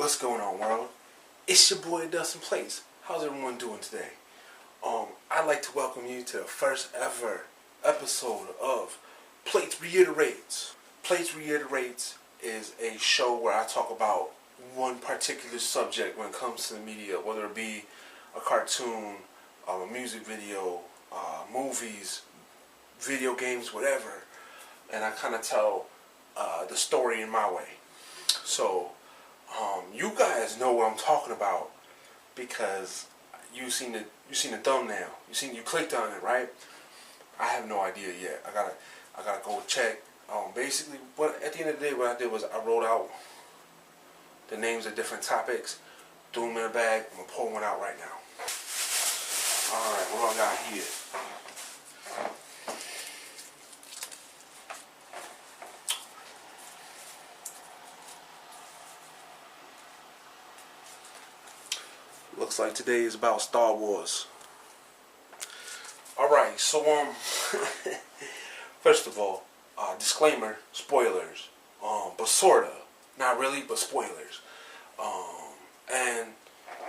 What's going on, world? It's your boy Dustin Pl8s. How's everyone doing today? I'd like to welcome you to the first ever episode of Pl8s Reiter8s. Pl8s Reiter8s is a show where I talk about one particular subject when it comes to the media, whether it be a cartoon, a music video, movies, video games, whatever. And I kind of tell the story in my way. So, you guys know what I'm talking about because you seen the thumbnail. You clicked on it, right? I have no idea yet. I gotta go check. Basically, at the end of the day, what I did was I wrote out the names of different topics, threw them in a bag. I'm gonna pull one out right now. All right, what do I got here? Looks like today is about Star Wars. Alright, so first of all, disclaimer, spoilers. But sorta. Not really, but spoilers. And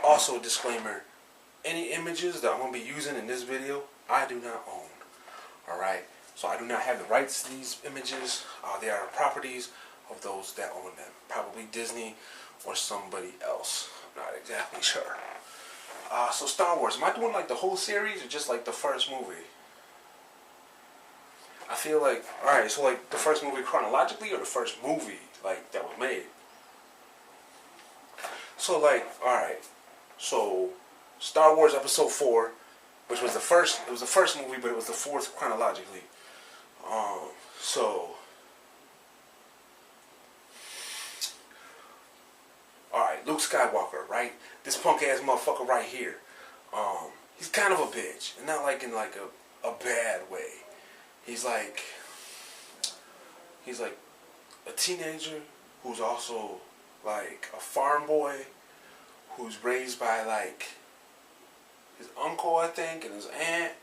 also disclaimer, any images that I'm gonna be using in this video, I do not own. Alright? So I do not have the rights to these images. They are properties of those that own them. Probably Disney or somebody else. I'm not exactly sure. So Star Wars, am I doing like the whole series or just like the first movie? I feel like, alright, so like the first movie chronologically or the first movie like that was made? So like, alright, so Star Wars Episode 4, which was the first movie, but it was the fourth chronologically. Alright, Luke Skywalker, right? This punk ass motherfucker right here. He's kind of a bitch. And not like in like a bad way. He's like a teenager who's also like a farm boy who's raised by like his uncle, I think, and his aunt.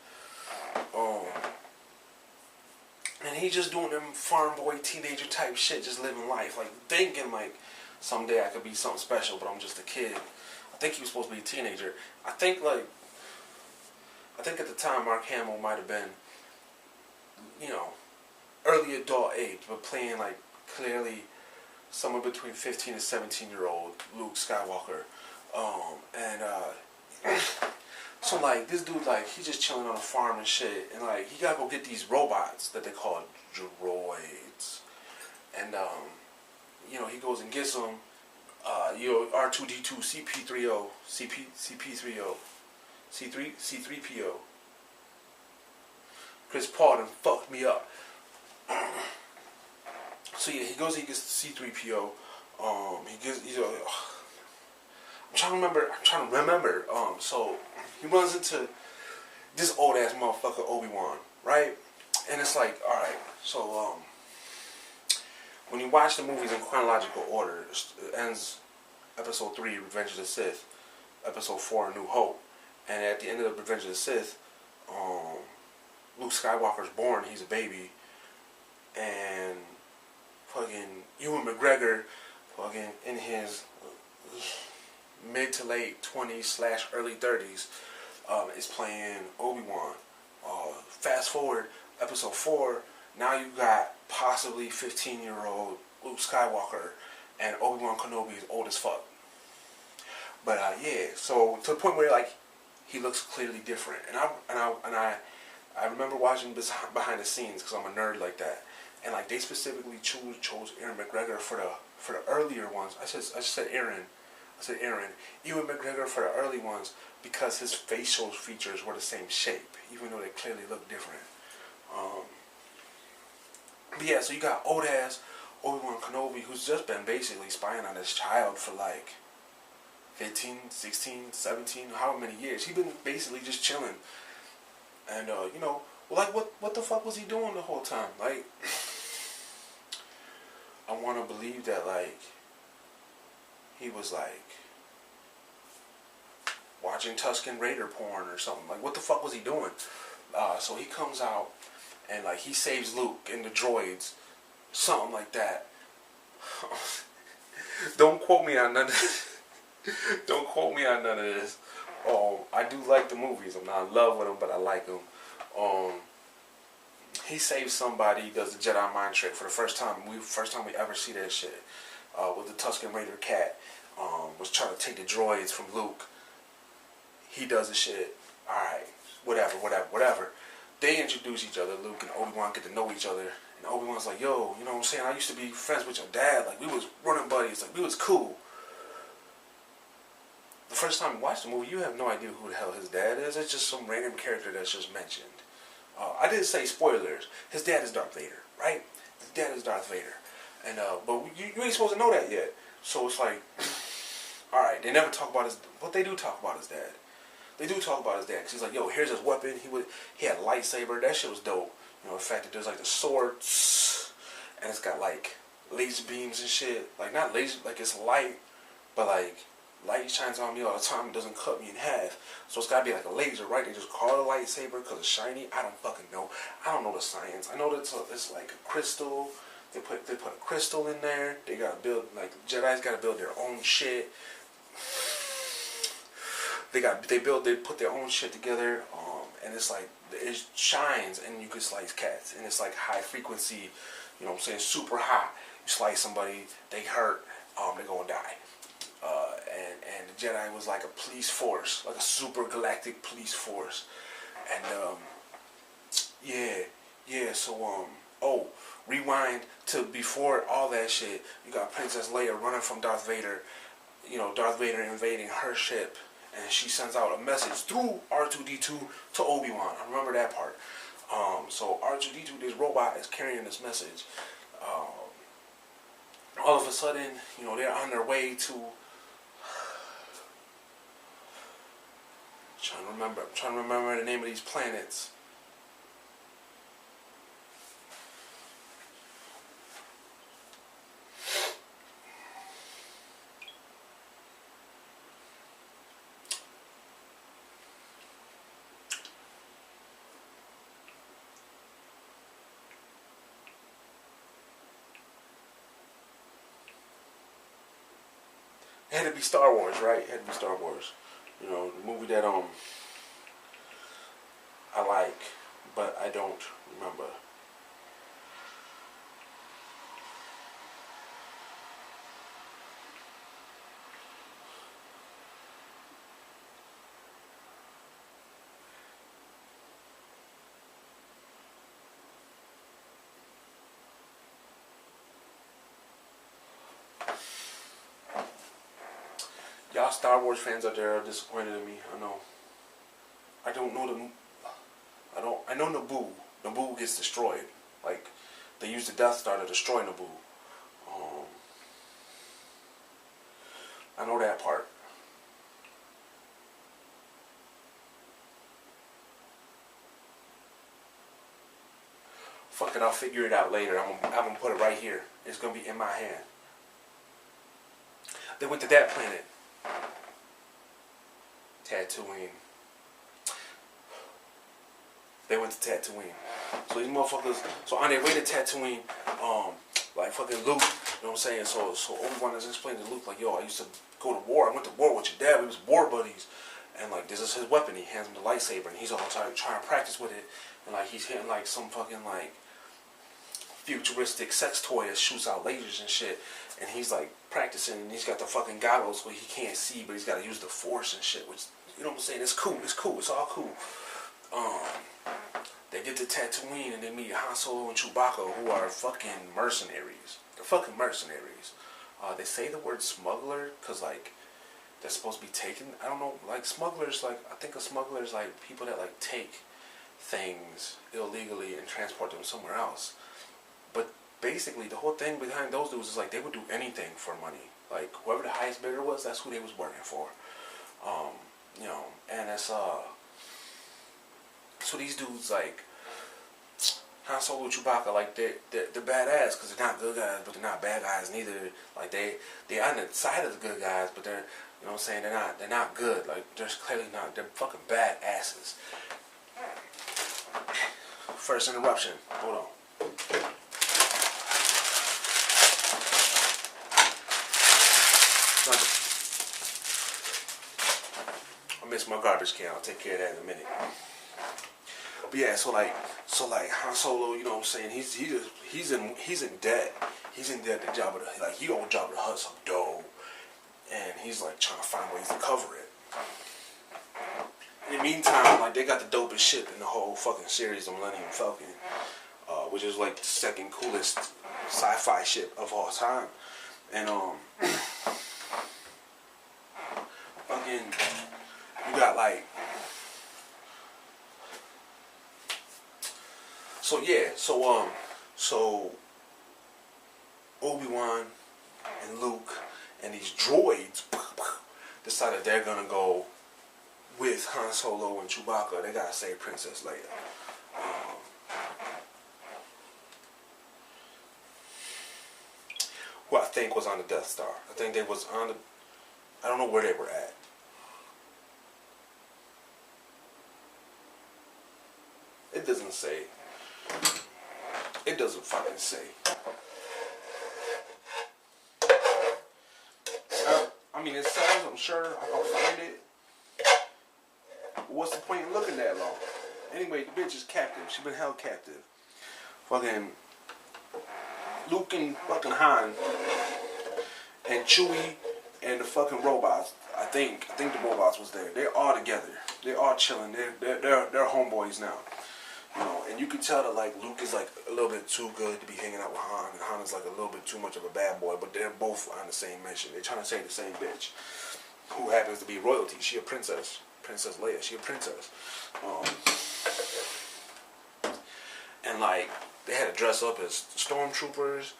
And he's just doing them farm boy teenager type shit, just living life, like thinking like someday I could be something special, but I'm just a kid. I think he was supposed to be a teenager. I think at the time Mark Hamill might have been, early adult age, but playing like clearly somewhere between 15 and 17-year-old Luke Skywalker. So like this dude, like he's just chilling on a farm and shit, and like he gotta go get these robots that they call droids, and he goes and gets them. R2D2 CP30 CP30 C3PO. Chris Paul done fucked me up. So yeah, he goes and he gets the C3PO. I'm trying to remember. So he runs into this old ass motherfucker Obi-Wan, right? And it's like, alright, so when you watch the movies in chronological order, it ends Episode 3, Revenge of the Sith, Episode 4, A New Hope, and at the end of the Revenge of the Sith, Luke Skywalker's born, he's a baby, and fucking Ewan McGregor, fucking in his mid to late 20s / early 30s, is playing Obi-Wan. Fast forward, Episode 4, now you got possibly 15-year-old Luke Skywalker, and Obi-Wan Kenobi is old as fuck. But yeah, so to the point where like he looks clearly different, and I remember watching behind the scenes because I'm a nerd like that, and like they specifically chose Ewan McGregor for the earlier ones. I said Aaron. Ewan McGregor for the early ones because his facial features were the same shape, even though they clearly look different. But yeah, so you got old ass Obi-Wan Kenobi who's just been basically spying on his child for like 15, 16, 17, however many years. He's been basically just chilling. And, like, what the fuck was he doing the whole time? Like, I want to believe that, like, he was, like, watching Tusken Raider porn or something. Like, what the fuck was he doing? So he comes out and, like, he saves Luke and the droids. Something like that. Don't quote me on none of this. Don't quote me on none of this. I do like the movies. I'm not in love with them, but I like them. He saves somebody. He does the Jedi mind trick for the first time. First time we ever see that shit. With the Tusken Raider cat, was trying to take the droids from Luke. He does the shit. All right, whatever. They introduce each other. Luke and Obi-Wan get to know each other. And Obi-Wan's like, yo, you know what I'm saying? I used to be friends with your dad. Like, we was running buddies. Like, we was cool. The first time you watch the movie, you have no idea who the hell his dad is. It's just some random character that's just mentioned. I didn't say spoilers. His dad is Darth Vader, right? His dad is Darth Vader. And, but you ain't supposed to know that yet. So it's like, alright, they never talk about his, but they do talk about his dad. They do talk about his dad. Cause he's like, yo, here's his weapon. He had a lightsaber. That shit was dope. You know, the fact that there's like the sword, and it's got like laser beams and shit. Like not laser, like it's light, but like light shines on me all the time. It doesn't cut me in half. So it's gotta be like a laser, right? They just call it a lightsaber because it's shiny. I don't fucking know. I don't know the science. I know that it's like a crystal. They put a crystal in there. They gotta build, like Jedi's gotta build their own shit. They put their own shit together, and it's like it shines, and you can slice cats, and it's like high frequency, you know what I'm saying, super hot. You slice somebody, they hurt, they go and die. And the Jedi was like a police force, like a super galactic police force, and yeah. So rewind to before all that shit. You got Princess Leia running from Darth Vader. You know, Darth Vader invading her ship. And she sends out a message through R2-D2 to Obi-Wan. I remember that part. So R2-D2, this robot, is carrying this message. All of a sudden, you know, they're on their way to... I'm trying to remember the name of these planets. It had to be Star Wars, right? It had to be Star Wars. You know, the movie that I like, but I don't remember. Y'all Star Wars fans out there are disappointed in me. I know. I don't know the. I know Naboo. Naboo gets destroyed. Like they use the Death Star to destroy Naboo. I know that part. Fuck it, I'll figure it out later. I'm gonna put it right here. It's gonna be in my hand. They went to that planet. Tatooine. They went to Tatooine. So these motherfuckers, so on their way to Tatooine, like fucking Luke, you know what I'm saying? So Obi-Wan is explaining to Luke, like, yo, I used to go to war. I went to war with your dad. We was war buddies. And like, this is his weapon. He hands him the lightsaber, and he's all trying to practice with it. And like, he's hitting like some fucking like futuristic sex toy that shoots out lasers and shit. And he's like practicing, and he's got the fucking goggles where he can't see, but he's got to use the force and shit. Which, you know what I'm saying? It's cool. It's all cool. They get to Tatooine and they meet Han Solo and Chewbacca, who are fucking mercenaries. They're fucking mercenaries. They say the word smuggler because like they're supposed to be taken. I don't know, like smugglers. Like I think a smuggler is like people that like take things illegally and transport them somewhere else. But basically, the whole thing behind those dudes is like they would do anything for money. Like whoever the highest bidder was, that's who they was working for. You know, and it's so these dudes like Han Solo and Chewbacca, like they're badass because they're not good guys, but they're not bad guys neither. Like they're on the side of the good guys, but they're, you know what I'm saying, they're not good. Like they're clearly not. They're fucking bad asses. First interruption. Hold on. I miss my garbage can. I'll take care of that in a minute. But yeah, so like Han Solo, you know what I'm saying? He's in debt. He's in debt to Jabba the, like he owed Jabba the Hutt some dough, and he's like trying to find ways to cover it. In the meantime, like they got the dopest ship in the whole fucking series, the Millennium Falcon, which is like the second coolest sci-fi ship of all time, and fucking you got like. So yeah, so Obi-Wan and Luke and these droids decided they're gonna go with Han Solo and Chewbacca. They gotta save Princess Leia. Who I think was on the Death Star. I think they was on the. I don't know where they were at. It doesn't say. It doesn't fucking say. I mean, it says, I'm sure I can find it. But what's the point in looking that long? Anyway, the bitch is captive. She been held captive. Fucking Luke and fucking Han and Chewie and the fucking robots. I think the robots was there. They're all together. They're all chilling. They're homeboys now. You know, and you can tell that like Luke is like a little bit too good to be hanging out with Han, and Han is like a little bit too much of a bad boy. But they're both on the same mission. They're trying to save the same bitch, who happens to be royalty. She a princess, Princess Leia. She a princess, and like they had to dress up as stormtroopers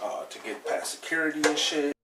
to get past security and shit.